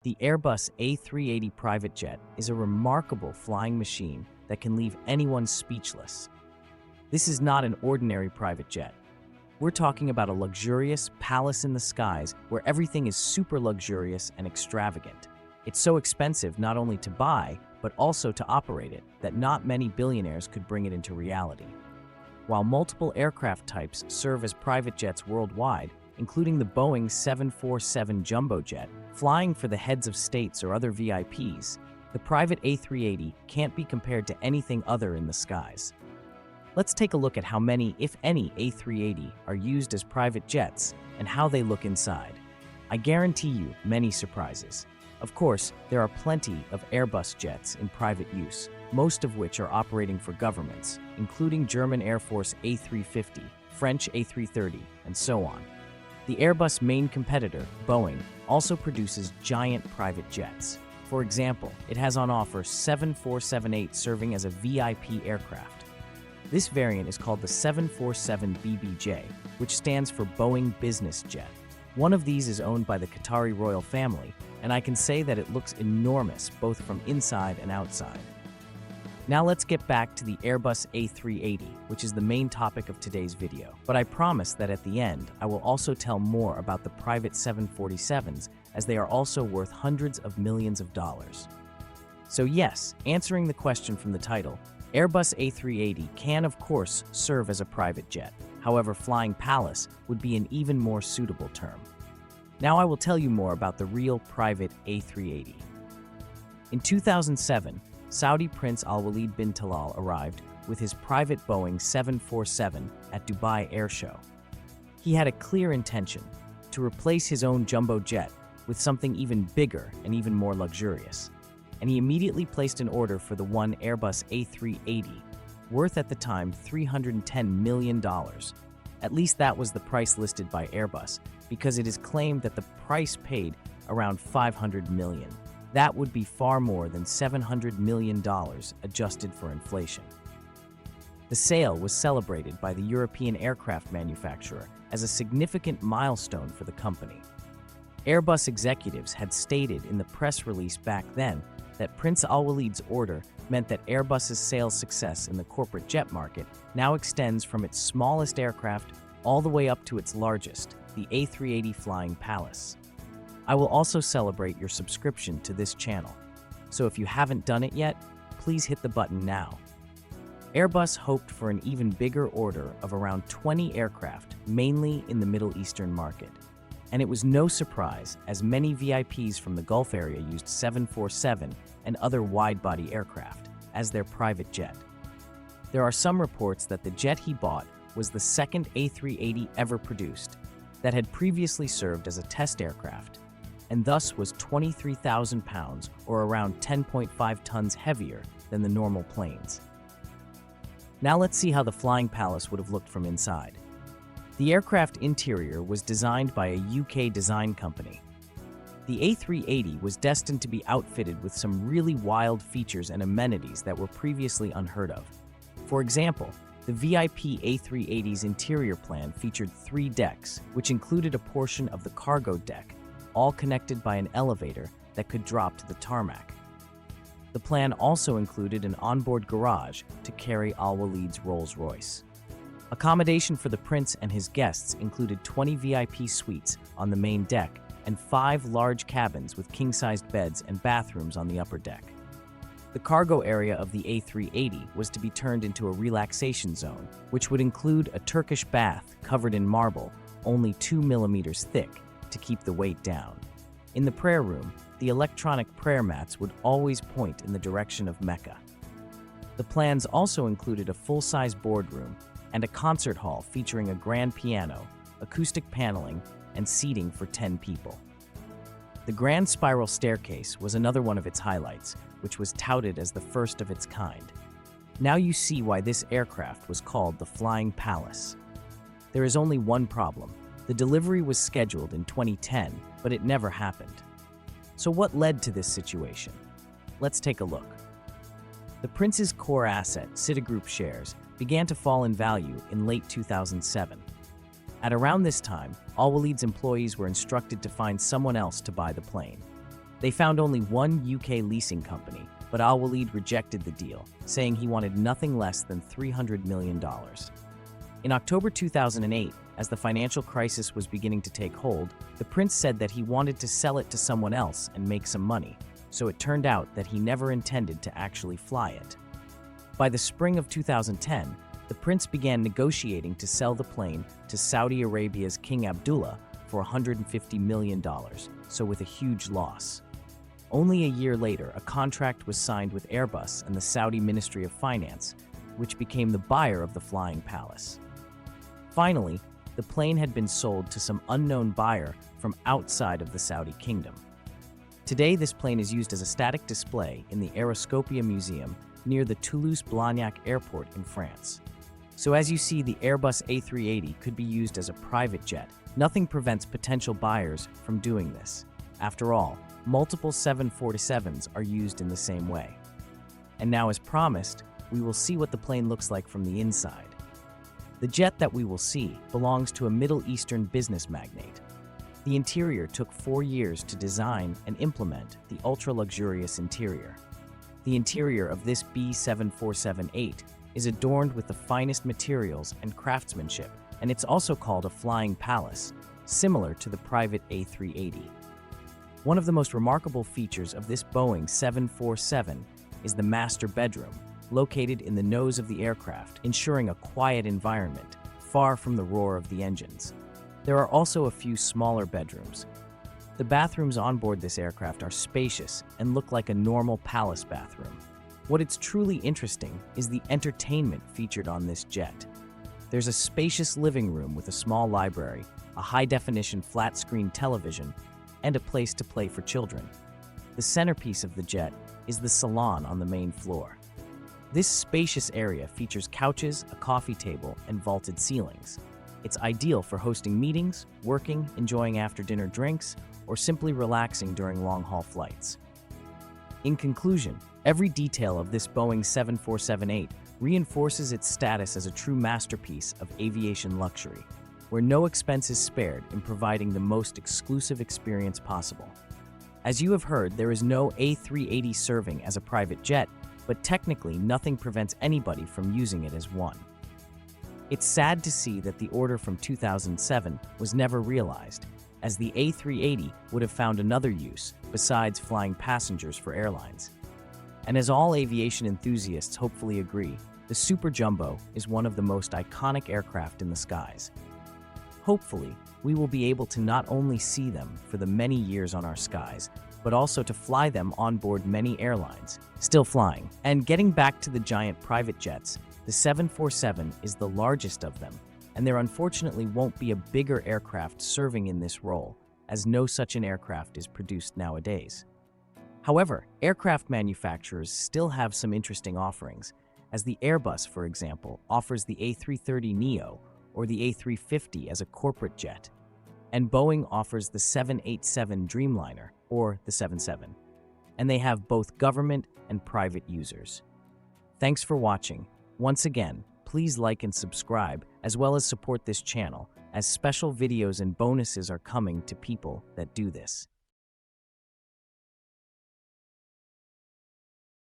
The Airbus A380 private jet is a remarkable flying machine that can leave anyone speechless. This is not an ordinary private jet. We're talking about a luxurious palace in the skies where everything is super luxurious and extravagant. It's so expensive not only to buy, but also to operate it, that not many billionaires could bring it into reality. While multiple aircraft types serve as private jets worldwide, including the Boeing 747 jumbo jet, flying for the heads of states or other VIPs, the private A380 can't be compared to anything other in the skies. Let's take a look at how many, if any, A380 are used as private jets and how they look inside. I guarantee you many surprises. Of course, there are plenty of Airbus jets in private use, most of which are operating for governments, including German Air Force A350, French A330, and so on. The Airbus main competitor, Boeing, also produces giant private jets. For example, it has on offer 7478 serving as a VIP aircraft. This variant is called the 747BBJ, which stands for Boeing Business Jet. One of these is owned by the Qatari royal family, and I can say that it looks enormous both from inside and outside. Now let's get back to the Airbus A380, which is the main topic of today's video. But I promise that at the end, I will also tell more about the private 747s, as they are also worth hundreds of millions of dollars. So yes, answering the question from the title, Airbus A380 can of course serve as a private jet. However, flying palace would be an even more suitable term. Now I will tell you more about the real private A380. In 2007, Saudi Prince Alwaleed bin Talal arrived with his private Boeing 747 at Dubai Air Show. He had a clear intention to replace his own jumbo jet with something even bigger and even more luxurious, and he immediately placed an order for the one Airbus A380, worth at the time $310 million. At least that was the price listed by Airbus, because it is claimed that the price paid around $500 million. That would be far more than $700 million adjusted for inflation. The sale was celebrated by the European aircraft manufacturer as a significant milestone for the company. Airbus executives had stated in the press release back then that Prince Alwaleed's order meant that Airbus's sales success in the corporate jet market now extends from its smallest aircraft all the way up to its largest, the A380 Flying Palace. I will also celebrate your subscription to this channel, so if you haven't done it yet, please hit the button now. Airbus hoped for an even bigger order of around 20 aircraft, mainly in the Middle Eastern market. And it was no surprise, as many VIPs from the Gulf area used 747 and other wide-body aircraft as their private jet. There are some reports that the jet he bought was the second A380 ever produced, that had previously served as a test aircraft, and thus was 23,000 pounds or around 10.5 tons heavier than the normal planes. Now let's see how the Flying Palace would have looked from inside. The aircraft interior was designed by a UK design company. The A380 was destined to be outfitted with some really wild features and amenities that were previously unheard of. For example, the VIP A380's interior plan featured 3 decks, which included a portion of the cargo deck, all connected by an elevator that could drop to the tarmac. The plan also included an onboard garage to carry Alwaleed's Rolls-Royce. Accommodation for the prince and his guests included 20 VIP suites on the main deck and 5 large cabins with king-sized beds and bathrooms on the upper deck. The cargo area of the A380 was to be turned into a relaxation zone, which would include a Turkish bath covered in marble, only 2 millimeters thick, to keep the weight down. In the prayer room, the electronic prayer mats would always point in the direction of Mecca. The plans also included a full-size boardroom and a concert hall featuring a grand piano, acoustic paneling, and seating for 10 people. The grand spiral staircase was another one of its highlights, which was touted as the first of its kind. Now you see why this aircraft was called the Flying Palace. There is only one problem. The delivery was scheduled in 2010, but it never happened. So what led to this situation? Let's take a look. The prince's core asset, Citigroup shares, began to fall in value in late 2007. At around this time, Alwaleed's employees were instructed to find someone else to buy the plane. They found only one UK leasing company, but Alwaleed rejected the deal, saying he wanted nothing less than $300 million. In October 2008, as the financial crisis was beginning to take hold, the prince said that he wanted to sell it to someone else and make some money, so it turned out that he never intended to actually fly it. By the spring of 2010, the prince began negotiating to sell the plane to Saudi Arabia's King Abdullah for $150 million, so with a huge loss. Only a year later, a contract was signed with Airbus and the Saudi Ministry of Finance, which became the buyer of the flying palace. Finally, the plane had been sold to some unknown buyer from outside of the Saudi kingdom. Today, this plane is used as a static display in the Aeroscopia Museum near the Toulouse-Blagnac Airport in France. So as you see, the Airbus A380 could be used as a private jet. Nothing prevents potential buyers from doing this. After all, multiple 747s are used in the same way. And now, as promised, we will see what the plane looks like from the inside. The jet that we will see belongs to a Middle Eastern business magnate. The interior took 4 years to design and implement the ultra-luxurious interior. The interior of this B747-8 is adorned with the finest materials and craftsmanship, and it's also called a flying palace, similar to the private A380. One of the most remarkable features of this Boeing 747 is the master bedroom, located in the nose of the aircraft, ensuring a quiet environment, far from the roar of the engines. There are also a few smaller bedrooms. The bathrooms on board this aircraft are spacious and look like a normal palace bathroom. What is truly interesting is the entertainment featured on this jet. There's a spacious living room with a small library, a high-definition flat-screen television, and a place to play for children. The centerpiece of the jet is the salon on the main floor. This spacious area features couches, a coffee table, and vaulted ceilings. It's ideal for hosting meetings, working, enjoying after-dinner drinks, or simply relaxing during long-haul flights. In conclusion, every detail of this Boeing 747-8 reinforces its status as a true masterpiece of aviation luxury, where no expense is spared in providing the most exclusive experience possible. As you have heard, there is no A380 serving as a private jet, but technically nothing prevents anybody from using it as one. It's sad to see that the order from 2007 was never realized, as the A380 would have found another use besides flying passengers for airlines. And as all aviation enthusiasts hopefully agree, the Super Jumbo is one of the most iconic aircraft in the skies. Hopefully, we will be able to not only see them for the many years on our skies, but also to fly them on board many airlines, still flying. And getting back to the giant private jets, the 747 is the largest of them, and there unfortunately won't be a bigger aircraft serving in this role, as no such an aircraft is produced nowadays. However, aircraft manufacturers still have some interesting offerings, as the Airbus, for example, offers the A330neo or the A350 as a corporate jet, and Boeing offers the 787 Dreamliner, or the 77, and they have both government and private users. Thanks for watching. Once again, please like and subscribe, as well as support this channel, as special videos and bonuses are coming to people that do this.